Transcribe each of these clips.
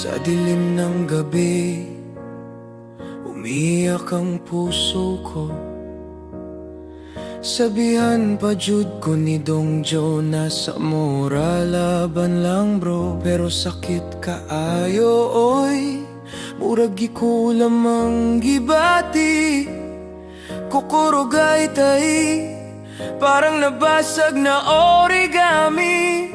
Sa dilim ng gabi, umiiyak ang puso ko. Sabihan pa jud ko ni Dong Jo na sa mura laban lang bro. Pero sakit kaayo oy, murag gikulam ang gibati. Kukurugay tay, parang nabasag na origami.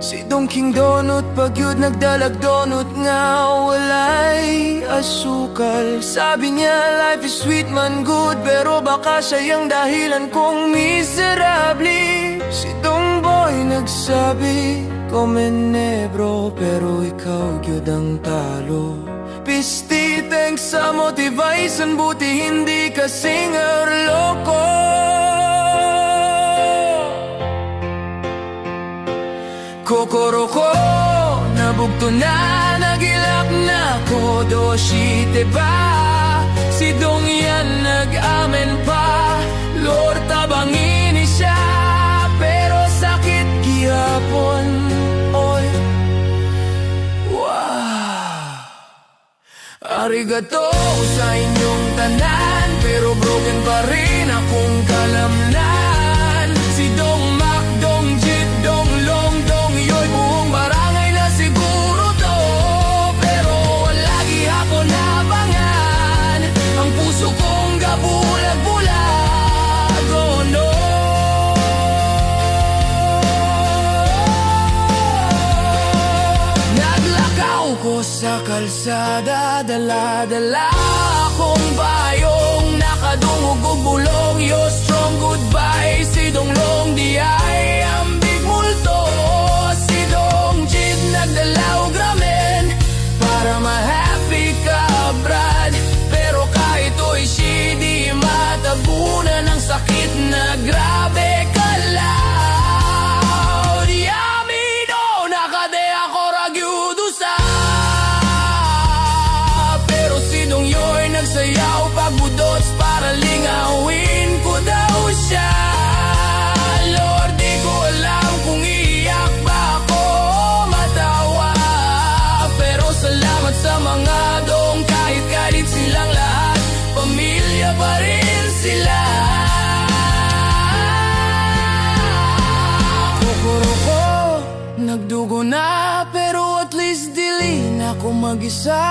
Si Dong King Donut pagyud nagdalag donut nga walay asukal. Sabi niya life is sweet man good, pero baka siya yung dahilan kong miserable. Si Dong Boy nagsabi komene bro, pero ikaw gyud ang talo. Pisti thanks sa motivation, buti hindi ka singer loko. Kokoro ko, nabugto na, nagilak na ko, doshite ba? Si Dong yan nag-amen pa, Lord tabangin siya, pero sakit gihapon, oy. Wow. Arigato sa inyong tanan, pero broken pa rin akong kalamnan. Si Dong Mac, Dong Jit, Dong Long, Dong Yoy, buong barangay na siguro to, pero lagi ako nabangan. Ang puso kong gabulag-bulag, oh no. Naglakaw ko sa kalsada, dala-dala akong bayong, nakadungog og bulong. Yo strong goodbye, si Dong Long di ay ang big multo. Si Dong Jit nagdala og ramen para ma-happy ka brad, pero kahit to'y si di matabunan ang sakit na grabe ka loud. Yummy no, nakade ako ragyudo sa, pero si Dong Yoy nagsayaw pagbudots para lingawin ko daw siya. Lord, di ko alam kung iiyak ba ako o matawa, pero salamat sa mga Dong, kahit galit silang lahat, pamilya pa rin sila. Kokoro ko, nagdugo na, pero at least dili na ako mag-isa.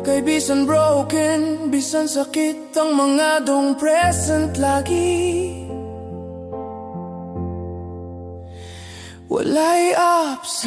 Kay bisan broken, bisan sakit, ang mga Dong present lagi. Walay ups